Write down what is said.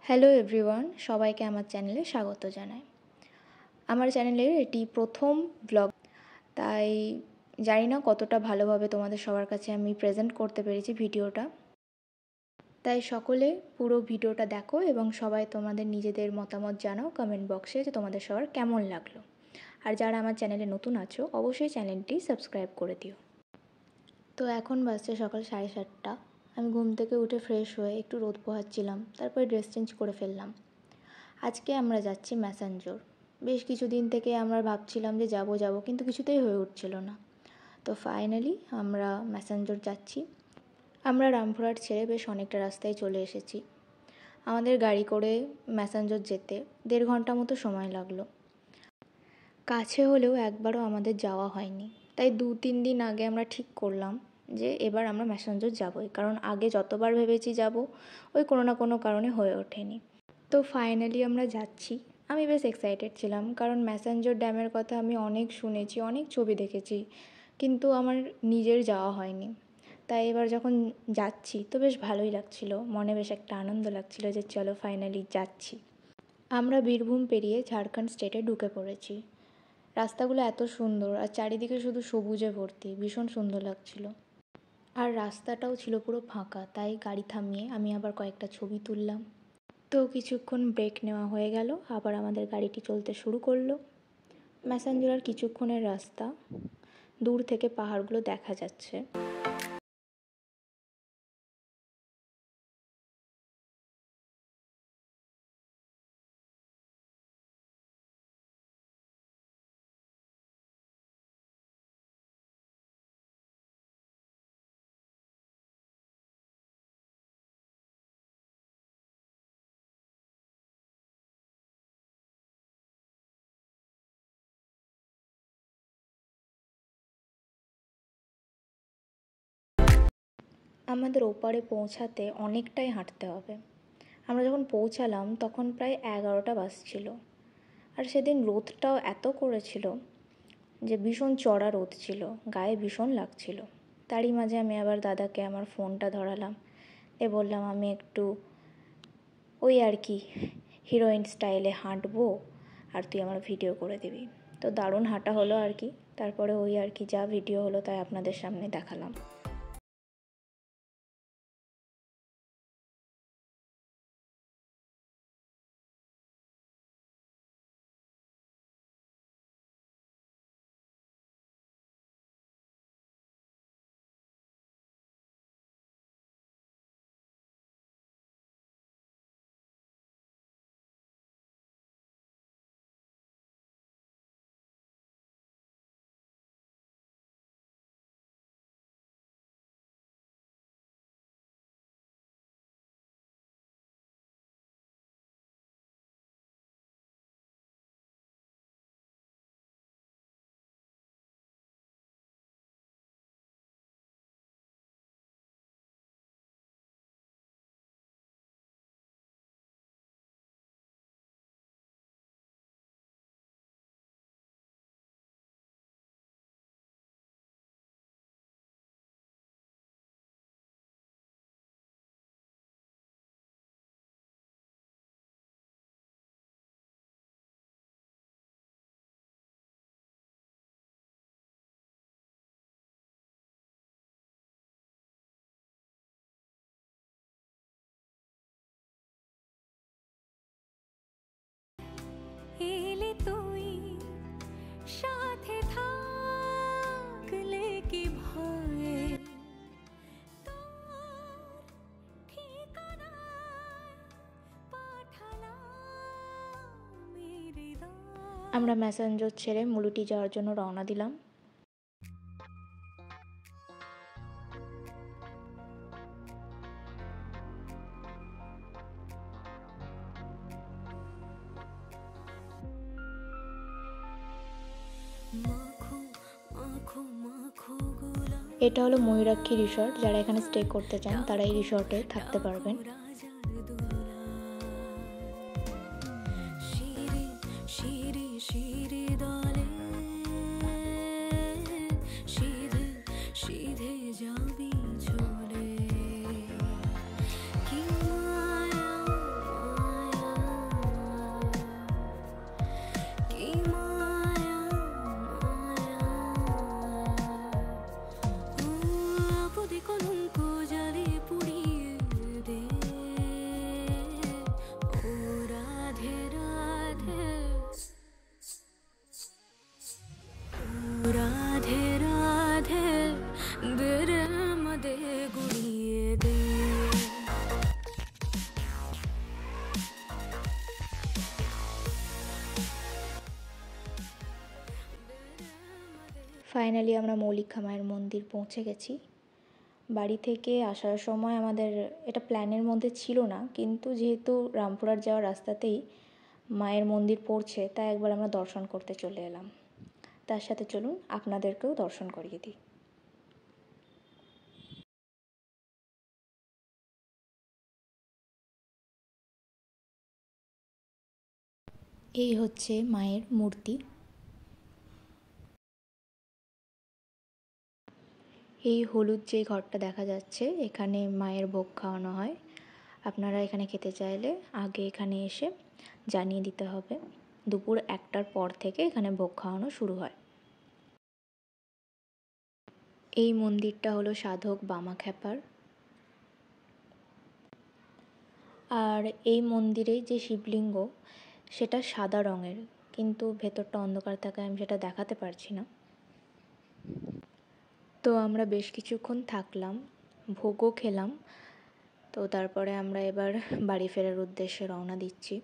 Hello everyone, সবাইকে আমার চ্যানেলে স্বাগত জানাই। আমার চ্যানেলের এটি প্রথম ব্লগ, তাই জানি না কতটা ভালোভাবে তোমাদের সবার কাছে আমি প্রেজেন্ট করতে পেরেছি ভিডিওটা। তাই সকলে পুরো ভিডিওটা দেখো এবং সবাই তোমাদের নিজেদের মতামত জানাও কমেন্ট বক্সে যে তোমাদের সবার কেমন লাগলো। আর যারা আমার চ্যানেলে নতুন আছো অবশ্যই চ্যানেলটি সাবস্ক্রাইব করে দিও। তো এখন বাজছে সকাল 7:30। আমি ঘুম থেকে উঠে ফ্রেশ হয়ে একটু রোদ পোহাচ্ছিলাম, তারপরে ড্রেস চেঞ্জ করে ফেললাম। আজকে আমরা যাচ্ছি ম্যাসাঞ্জোর। বেশ কিছুদিন থেকে আমরা ভাবছিলাম যে যাব কিন্তু কিছুতেই হয়ে উঠছিল না। তো ফাইনালি আমরা ম্যাসাঞ্জোর যাচ্ছি। আমরা রামপুরহাট ছেড়ে বেশ অনেকটা রাস্তায় চলে এসেছি। আমাদের গাড়ি করে ম্যাসাঞ্জোর যেতে 1.5 ঘন্টা মতো সময় লাগলো। কাছে হলেও একবারও আমাদের যাওয়া হয়নি, তাই 2-3 দিন আগে আমরা ঠিক করলাম যে এবার আমরা ম্যাসাঞ্জোর যাবই, কারণ আগে যতবার ভেবেছি যাব ওই কোনো না কোনো কারণে হয়ে ওঠেনি। তো ফাইনালি আমরা যাচ্ছি। আমি বেশ এক্সাইটেড ছিলাম, কারণ ম্যাসাঞ্জোর ড্যামের কথা আমি অনেক শুনেছি, অনেক ছবি দেখেছি, কিন্তু আমার নিজের যাওয়া হয়নি। তাই এবার যখন যাচ্ছি তো বেশ ভালোই লাগছিল, মনে বেশ একটা আনন্দ লাগছিল যে চলো ফাইনালি যাচ্ছি। আমরা বীরভূম পেরিয়ে ঝাড়খণ্ড স্টেটে ঢুকে পড়েছি। রাস্তাগুলো এত সুন্দর আর চারিদিকে শুধু সবুজে ভর্তি, ভীষণ সুন্দর লাগছিল। আর রাস্তাটাও ছিল পুরো ফাঁকা, তাই গাড়ি থামিয়ে আমি আবার কয়েকটা ছবি তুললাম। তো কিছুক্ষণ ব্রেক নেওয়া হয়ে গেল, আবার আমাদের গাড়িটি চলতে শুরু করলো। ম্যাসাঞ্জোর কিছুক্ষণের রাস্তা, দূর থেকে পাহাড়গুলো দেখা যাচ্ছে। আমাদের ওপারে পৌঁছাতে অনেকটাই হাঁটতে হবে। আমরা যখন পৌঁছালাম তখন প্রায় 11টা বাজছিল। আর সেদিন রোদটাও এত করেছিল যে ভীষণ চড়া রোদ ছিল, গায়ে ভীষণ লাগছিল। তারই মাঝে আমি আবার দাদাকে আমার ফোনটা ধরালাম, বললাম আমি একটু ওই আর কি হিরোইন স্টাইলে হাঁটবো আর তুই আমার ভিডিও করে দিবি। তো দারুণ হাঁটা হলো আর কি। তারপরে ওই আর কি যা ভিডিও হলো তাই আপনাদের সামনে দেখালাম। এলে তুই সাথে থাকলে কি ভয়ে তোর ঠিকানায় পাঠালাম হৃদয়। আমরা ম্যাসাঞ্জোর ছেড়ে মুলুটি যাওয়ার জন্য রওনা দিলাম। এটা হলো ময়ূরাক্ষী রিসর্ট। যারা এখানে স্টে করতে চান তারা এই রিসর্টে থাকতে পারবেন। ফাইনালি আমরা মৌলিকা মায়ের মন্দির পৌঁছে গেছি। বাড়ি থেকে আসার সময় আমাদের এটা প্ল্যানের মধ্যে ছিল না, কিন্তু যেহেতু রামপুরহাট যাওয়ার রাস্তাতেই মায়ের মন্দির পড়ছে, তাই একবার আমরা দর্শন করতে চলে এলাম। তার সাথে চলুন আপনাদেরকেও দর্শন করিয়ে দিই। এই হচ্ছে মায়ের মূর্তি। এই হলুদ যে ঘরটা দেখা যাচ্ছে, এখানে মায়ের ভোগ খাওয়ানো হয়। আপনারা এখানে খেতে চাইলে আগে এখানে এসে জানিয়ে দিতে হবে। দুপুর 1টার পর থেকে এখানে ভোগ খাওয়ানো শুরু হয়। এই মন্দিরটা হলো সাধক বামাখ্যাপার। আর এই মন্দিরে যে শিবলিঙ্গ, সেটা সাদা রঙের, কিন্তু ভেতরটা অন্ধকার থাকায় আমি সেটা দেখাতে পারছি না। তো আমরা বেশ কিছুক্ষণ থাকলাম, ভোগও খেলাম। তো তারপরে আমরা এবার বাড়ি ফেরার উদ্দেশ্যে রওনা দিচ্ছি।